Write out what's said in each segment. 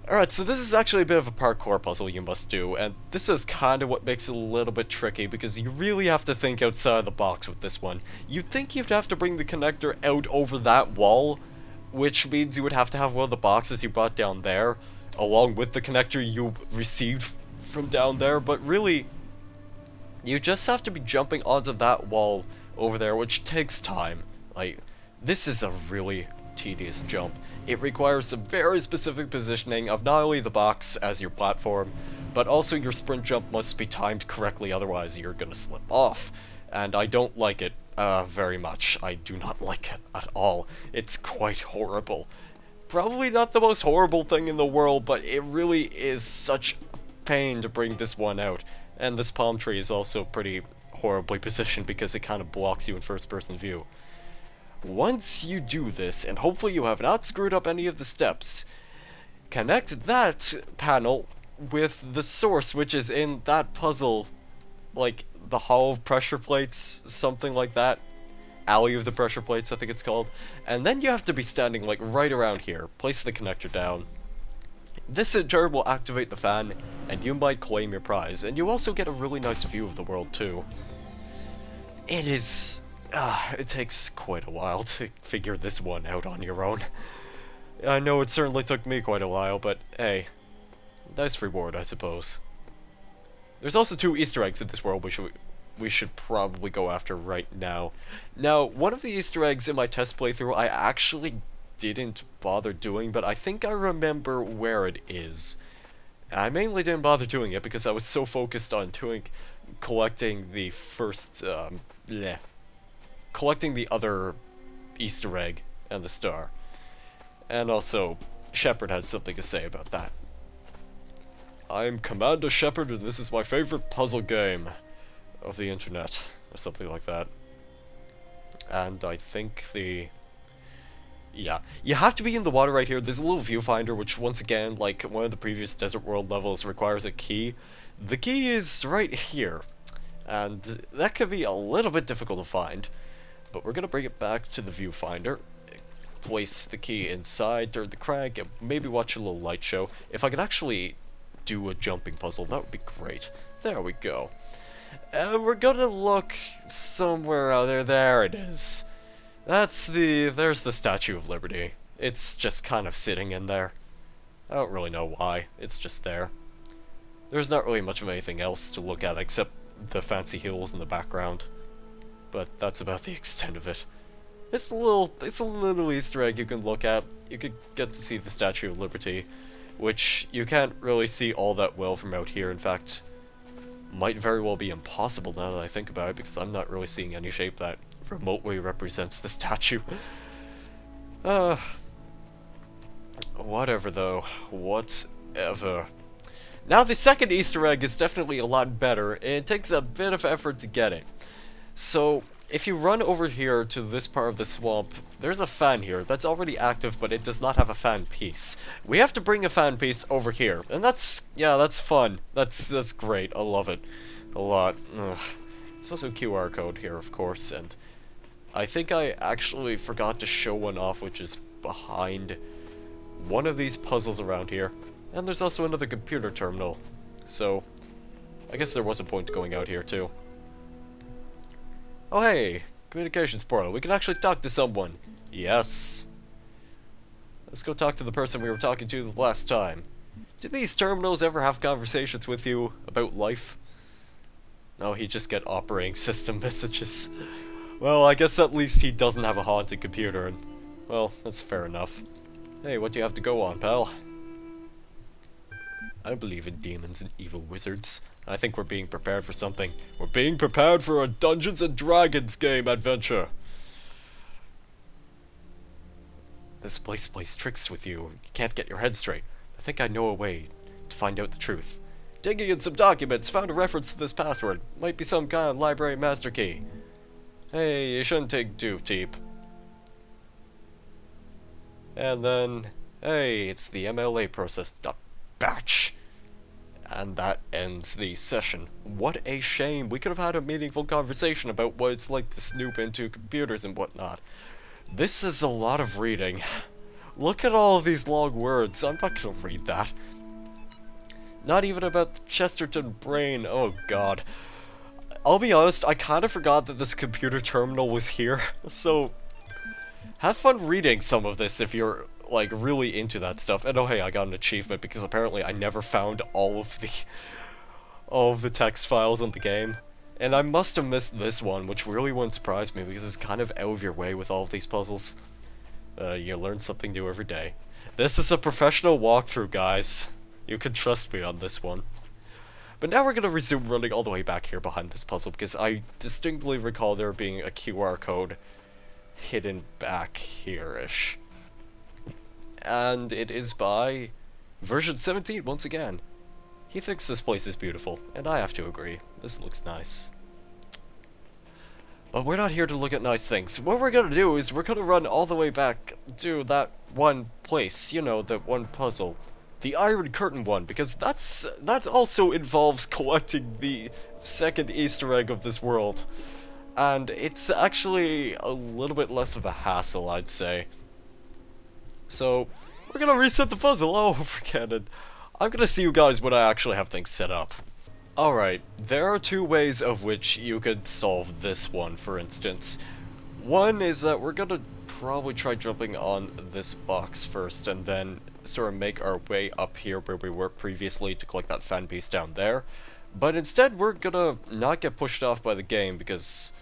Alright, so this is actually a bit of a parkour puzzle you must do, and this is kind of what makes it a little bit tricky, because you really have to think outside the box with this one. You'd think you'd have to bring the connector out over that wall, which means you would have to have one of the boxes you brought down there, along with the connector you received from down there, but really, you just have to be jumping onto that wall over there, which takes time. Like, this is a really tedious jump. It requires some very specific positioning of not only the box as your platform, but also your sprint jump must be timed correctly, otherwise you're gonna slip off. And I don't like it very much. I do not like it at all. It's quite horrible. Probably not the most horrible thing in the world, but it really is such a pain to bring this one out. And this palm tree is also pretty horribly positioned because it kind of blocks you in first person view. Once you do this, and hopefully you have not screwed up any of the steps, connect that panel with the source, which is in that puzzle, like the Hall of Pressure Plates, something like that. Alley of the Pressure Plates, I think it's called. And then you have to be standing like right around here. Place the connector down. This in turn will activate the fan, and you might claim your prize. And you also get a really nice view of the world too. It is... it takes quite a while to figure this one out on your own. I know it certainly took me quite a while, but hey, nice reward, I suppose. There's also 2 Easter eggs in this world we should probably go after right now. Now, one of the Easter eggs in my test playthrough I actually didn't bother doing, but I think I remember where it is. I mainly didn't bother doing it because I was so focused on collecting the first, collecting the other Easter egg and the star. And also, Shepard had something to say about that. I'm Commander Shepard and this is my favorite puzzle game of the internet, or something like that. And I think yeah, you have to be in the water right here. There's a little viewfinder, which once again, like one of the previous Desert World levels, requires a key. The key is right here, and that could be a little bit difficult to find. But we're gonna bring it back to the viewfinder, place the key inside, turn the crank, and maybe watch a little light show. If I could actually do a jumping puzzle, that would be great. There we go. And we're gonna look somewhere out there. There it is. There's the Statue of Liberty. It's just kind of sitting in there. I don't really know why. It's just there. There's not really much of anything else to look at except the fancy hills in the background. But that's about the extent of it. It's a little Easter egg you can look at. You could get to see the Statue of Liberty, which you can't really see all that well from out here. In fact, might very well be impossible now that I think about it, because I'm not really seeing any shape that remotely represents the statue. Whatever though. Whatever. Now the second Easter egg is definitely a lot better, and it takes a bit of effort to get it. So, if you run over here to this part of the swamp, there's a fan here that's already active, but it does not have a fan piece. We have to bring a fan piece over here, and that's fun. That's great. I love it a lot. Ugh. There's also a QR code here, of course, and I think I actually forgot to show one off, which is behind one of these puzzles around here. And there's also another computer terminal, so I guess there was a point to going out here too. Oh hey, communications portal. We can actually talk to someone. Yes. Let's go talk to the person we were talking to the last time. Do these terminals ever have conversations with you about life? No, he just get operating system messages. Well, I guess at least he doesn't have a haunted computer, and, well, that's fair enough. Hey, what do you have to go on, pal? I believe in demons and evil wizards. I think we're being prepared for something. We're being prepared for a Dungeons and Dragons game adventure. This place plays tricks with you. You can't get your head straight. I think I know a way to find out the truth. Digging in some documents, found a reference to this password. Might be some kind of library master key. Hey, you shouldn't take too deep. And then, hey, it's the MLA process. Batch. And that ends the session. What a shame. We could have had a meaningful conversation about what it's like to snoop into computers and whatnot. This is a lot of reading. Look at all of these long words. I'm not gonna read that. Not even about the Chesterton brain. Oh god. I'll be honest, I kind of forgot that this computer terminal was here. So, have fun reading some of this if you're, like, really into that stuff. And oh hey, I got an achievement because apparently I never found all of the text files in the game. And I must have missed this one, which really wouldn't surprise me because it's kind of out of your way with all of these puzzles. You learn something new every day. This is a professional walkthrough, guys. You can trust me on this one. But now we're gonna resume running all the way back here behind this puzzle because I distinctly recall there being a QR code hidden back here-ish. And it is by version 17 once again. He thinks this place is beautiful, and I have to agree. This looks nice. But we're not here to look at nice things. What we're gonna do is we're gonna run all the way back to that one place, you know, that one puzzle. The Iron Curtain one, because that also involves collecting the second Easter egg of this world. And it's actually a little bit less of a hassle, I'd say. So, we're gonna reset the puzzle all over again, and I'm gonna see you guys when I actually have things set up. Alright, there are two ways of which you could solve this one, for instance. One is that we're gonna probably try jumping on this box first, and then sort of make our way up here where we were previously to collect that fan piece down there. But instead, we're gonna not get pushed off by the game, because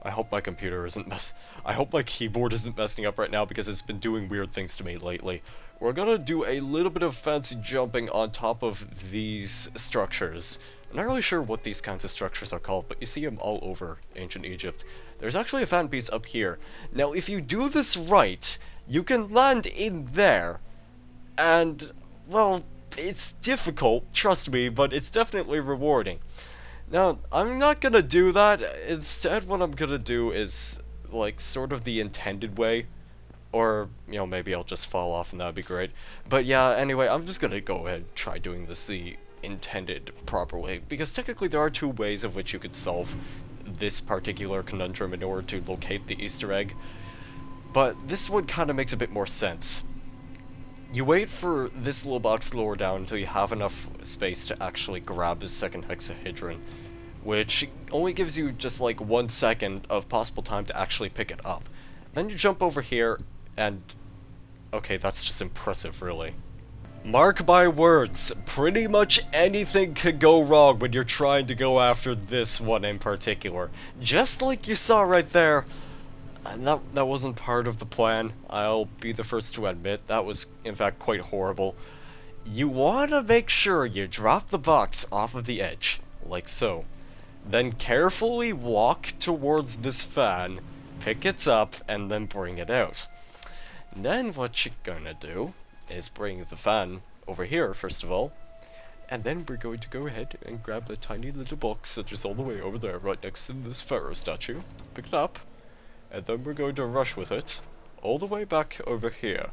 I hope my computer isn't I hope my keyboard isn't messing up right now because it's been doing weird things to me lately. We're gonna do a little bit of fancy jumping on top of these structures. I'm not really sure what these kinds of structures are called, but you see them all over ancient Egypt. There's actually a fan piece up here. Now, if you do this right, you can land in there. And, well, it's difficult, trust me, but it's definitely rewarding. Now, I'm not gonna do that. Instead, what I'm gonna do is, like, sort of the intended way. Or, you know, maybe I'll just fall off and that'd be great. But yeah, anyway, I'm just gonna go ahead and try doing this the intended proper way. Because technically there are two ways of which you could solve this particular conundrum in order to locate the Easter egg. But this one kind of makes a bit more sense. You wait for this little box lower down until you have enough space to actually grab the second hexahedron, which only gives you just like 1 second of possible time to actually pick it up. Then you jump over here, and okay, that's just impressive, really. Mark my words, pretty much anything could go wrong when you're trying to go after this one in particular. Just like you saw right there. And that wasn't part of the plan. I'll be the first to admit that was, in fact, quite horrible. You want to make sure you drop the box off of the edge, like so. Then carefully walk towards this fan, pick it up, and then bring it out. Then what you're gonna do is bring the fan over here, first of all. And then we're going to go ahead and grab the tiny little box that is all the way over there, right next to this pharaoh statue. Pick it up. And then we're going to rush with it all the way back over here.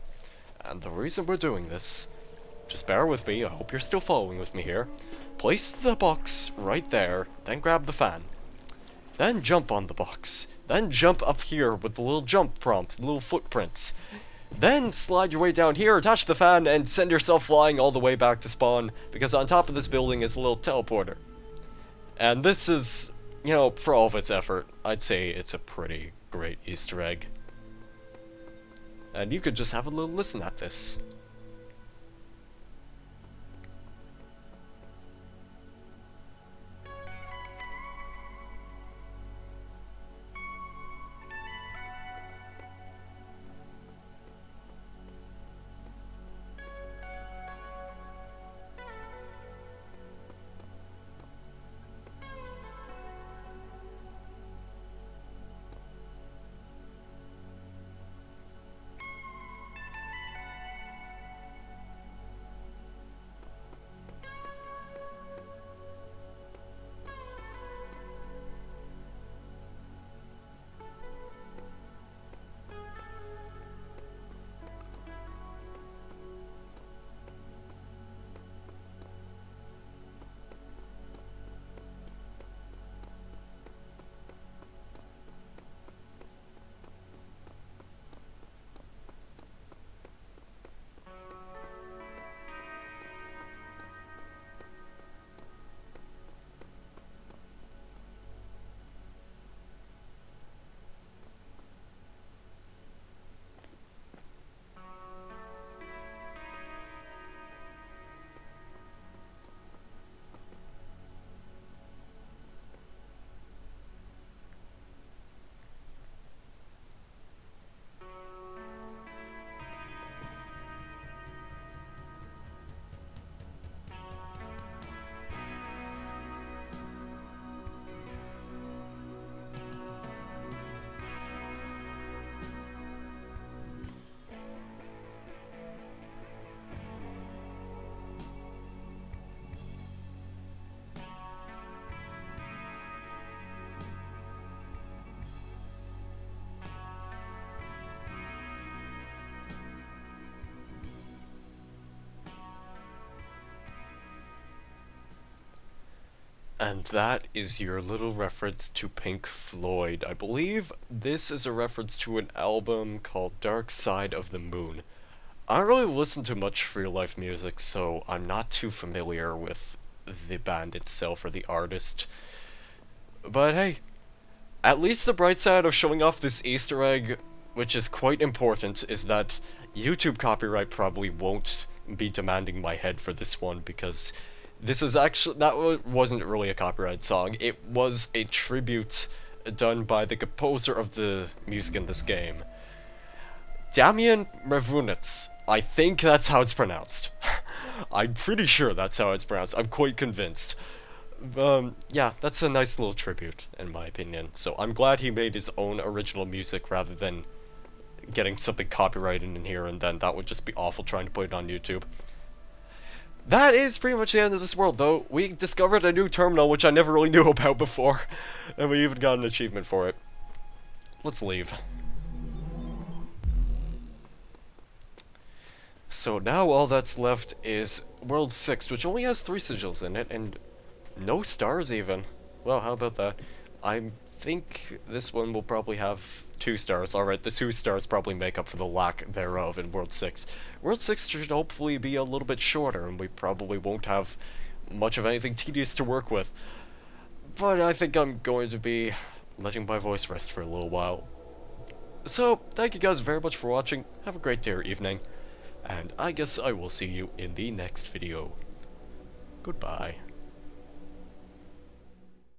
And the reason we're doing this, just bear with me, I hope you're still following with me here. Place the box right there, then grab the fan. Then jump on the box. Then jump up here with the little jump prompt, the little footprints. Then slide your way down here, attach the fan, and send yourself flying all the way back to spawn, because on top of this building is a little teleporter. And this is, you know, for all of its effort, I'd say it's a pretty great Easter egg. And you could just have a little listen at this. And that is your little reference to Pink Floyd. I believe this is a reference to an album called Dark Side of the Moon. I don't really listen to much real life music, so I'm not too familiar with the band itself or the artist. But hey, at least the bright side of showing off this Easter egg, which is quite important, is that YouTube copyright probably won't be demanding my head for this one, because this is actually, wasn't really a copyright song, it was a tribute done by the composer of the music in this game. Damian Mrevunitz. I think that's how it's pronounced. I'm pretty sure that's how it's pronounced. I'm quite convinced. Yeah, that's a nice little tribute, in my opinion. So I'm glad he made his own original music rather than getting something copyrighted in here, and then that would just be awful trying to put it on YouTube. That is pretty much the end of this world, though. We discovered a new terminal, which I never really knew about before, and we even got an achievement for it. Let's leave. So now all that's left is World 6, which only has 3 sigils in it, and no stars even. Well, how about that? I think this one will probably have 2 stars. Alright, the 2 stars probably make up for the lack thereof in World 6. World 6 should hopefully be a little bit shorter, and we probably won't have much of anything tedious to work with. But I think I'm going to be letting my voice rest for a little while. So, thank you guys very much for watching. Have a great day or evening. And I guess I will see you in the next video. Goodbye.